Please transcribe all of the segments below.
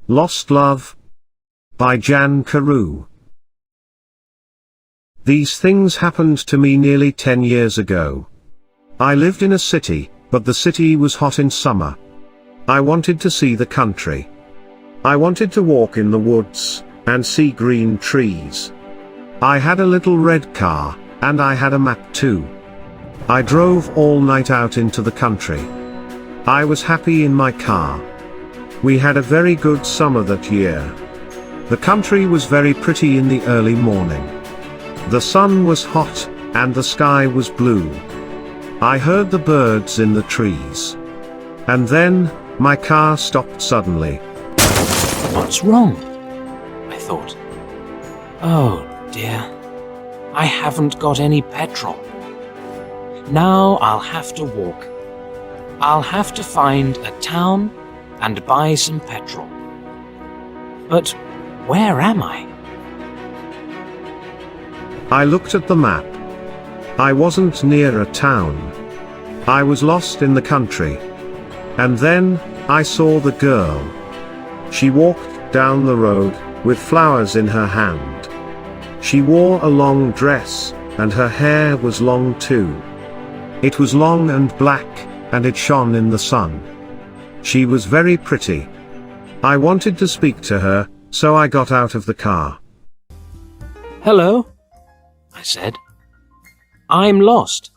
Lost Love by Carew. These things happened to me nearly 10 years ago. I lived in a city, but the city was hot in summer. I wanted to see the country. I wanted to walk in the woods, and see green trees. I had a little red car, and I had a map too. I drove all night out into the country. I was happy in my car. We had a very good summer that year. The country was very pretty in the early morning. The sun was hot, and the sky was blue. I heard the birds in the trees. And then, my car stopped suddenly. What's wrong? I thought. Oh dear, I haven't got any petrol. Now I'll have to walk. I'll have to find a town and buy some petrol. But where am I? I looked at the map. I wasn't near a town. I was lost in the country. And then, I saw the girl. She walked down the road, with flowers in her hand. She wore a long dress, and her hair was long too. It was long and black, and it shone in the sun. She was very pretty. I wanted to speak to her, so I got out of the car. Hello, I said. I'm lost.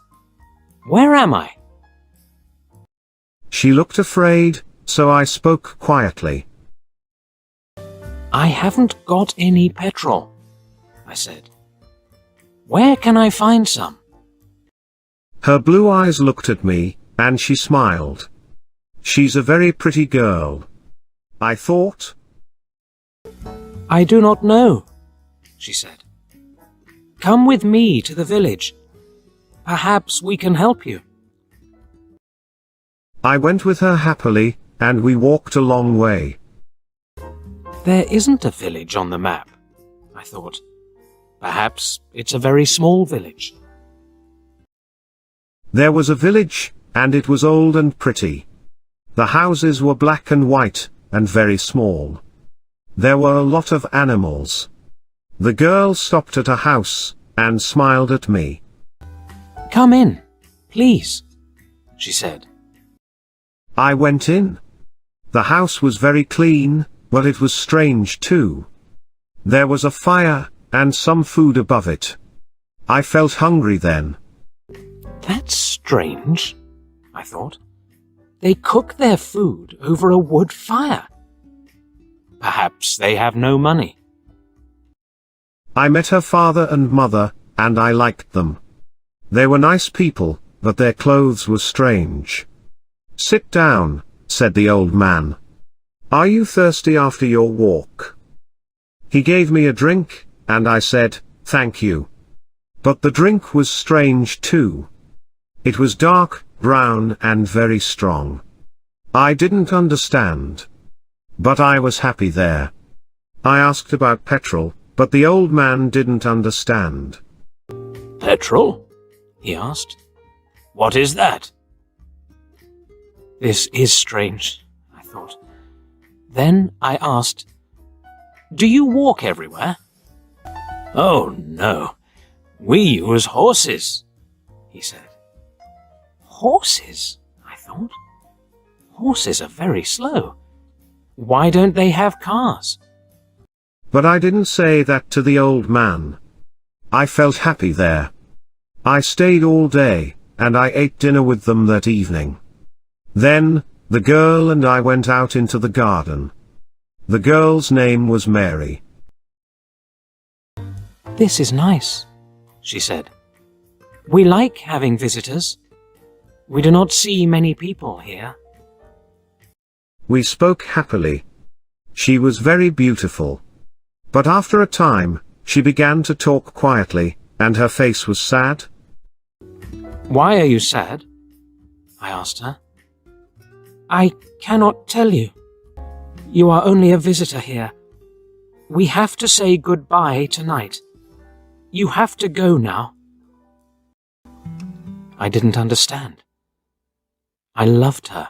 Where am I? She looked afraid, so I spoke quietly. I haven't got any petrol, I said. Where can I find some? Her blue eyes looked at me, and she smiled. She's a very pretty girl, I thought. I do not know, she said. Come with me to the village. Perhaps we can help you. I went with her happily, and we walked a long way. There isn't a village on the map, I thought. Perhaps it's a very small village. There was a village, and it was old and pretty. The houses were black and white, and very small. There were a lot of animals. The girl stopped at a house, and smiled at me. Come in, please, she said. I went in. The house was very clean, but it was strange too. There was a fire, and some food above it. I felt hungry then. That's strange, I thought. They cook their food over a wood fire. Perhaps they have no money. I met her father and mother, and I liked them. They were nice people, but their clothes were strange. Sit down, said the old man. Are you thirsty after your walk? He gave me a drink, and I said, thank you. But the drink was strange too. It was dark, brown and very strong. I didn't understand. But I was happy there. I asked about petrol, but the old man didn't understand. Petrol? He asked. What is that? This is strange, I thought. Then I asked, do you walk everywhere? Oh no, we use horses, he said. Horses? I thought. Horses are very slow. Why don't they have cars? But I didn't say that to the old man. I felt happy there. I stayed all day, and I ate dinner with them that evening. Then, the girl and I went out into the garden. The girl's name was Mary. This is nice, she said. We like having visitors. We do not see many people here. We spoke happily. She was very beautiful. But after a time, she began to talk quietly, and her face was sad. Why are you sad? I asked her. I cannot tell you. You are only a visitor here. We have to say goodbye tonight. You have to go now. I didn't understand. I loved her,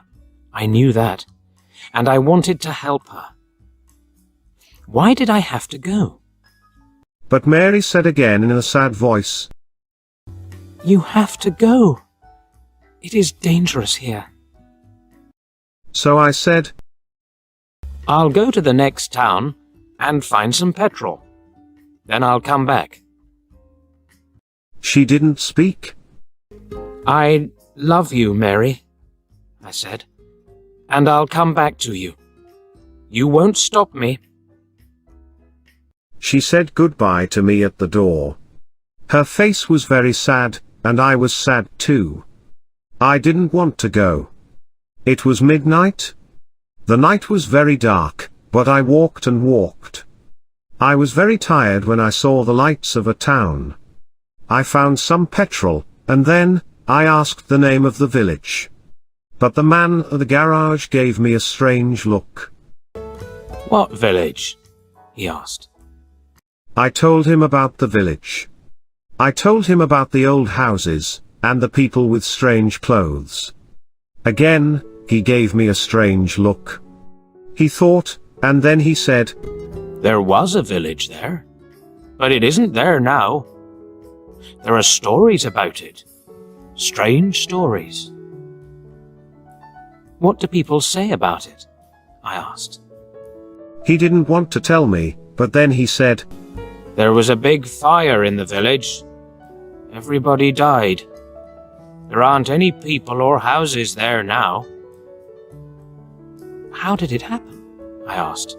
I knew that, and I wanted to help her. Why did I have to go? But Mary said again in a sad voice, You have to go. It is dangerous here. So I said, I'll go to the next town and find some petrol. Then I'll come back. She didn't speak. I love you, Mary, I said, and I'll come back to you. You won't stop me. She said goodbye to me at the door. Her face was very sad, and I was sad too. I didn't want to go. It was midnight. The night was very dark, but I walked and walked. I was very tired when I saw the lights of a town. I found some petrol, and then I asked the name of the village. But the man at the garage gave me a strange look. What village? He asked. I told him about the village. I told him about the old houses, and the people with strange clothes. Again, he gave me a strange look. He thought, and then he said, There was a village there, but it isn't there now. There are stories about it. Strange stories. What do people say about it? I asked. He didn't want to tell me, but then he said, There was a big fire in the village. Everybody died. There aren't any people or houses there now. How did it happen? I asked.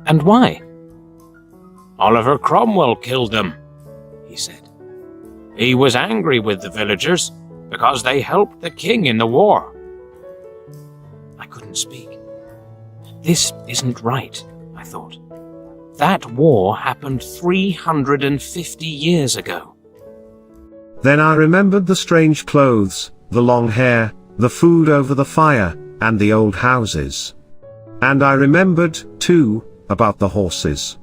And why? Oliver Cromwell killed them, he said. He was angry with the villagers because they helped the king in the war. I couldn't speak. This isn't right, I thought. That war happened 350 years ago. Then I remembered the strange clothes, the long hair, the food over the fire, and the old houses. And I remembered, too, about the horses.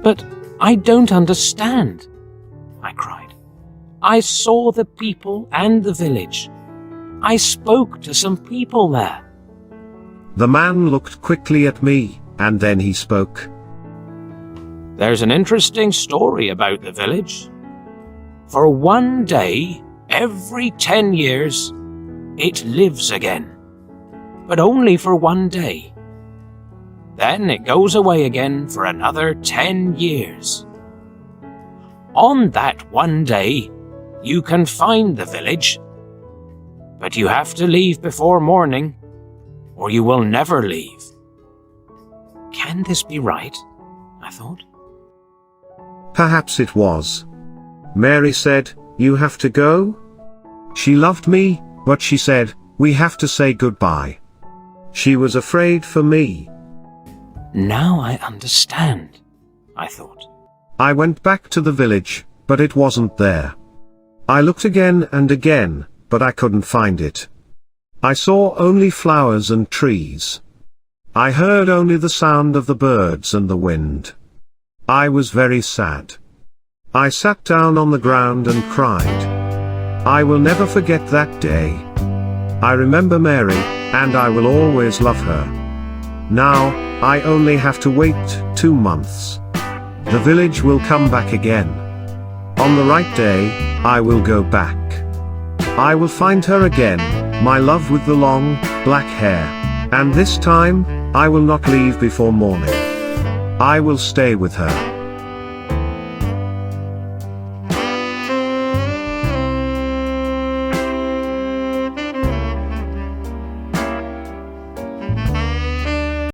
But I don't understand, I cried. I saw the people and the village. I spoke to some people there. The man looked quickly at me, and then he spoke. There's an interesting story about the village. For one day, every 10 years, it lives again. But only for one day. Then it goes away again for another 10 years. On that one day, you can find the village. But you have to leave before morning, or you will never leave. Can this be right? I thought. Perhaps it was. Mary said, You have to go? She loved me, but she said, We have to say goodbye. She was afraid for me. Now I understand, I thought. I went back to the village, but it wasn't there. I looked again and again, but I couldn't find it. I saw only flowers and trees. I heard only the sound of the birds and the wind. I was very sad. I sat down on the ground and cried. I will never forget that day. I remember Mary, and I will always love her. Now, I only have to wait 2 months. The village will come back again. On the right day, I will go back. I will find her again, my love with the long, black hair. And this time, I will not leave before morning. I will stay with her.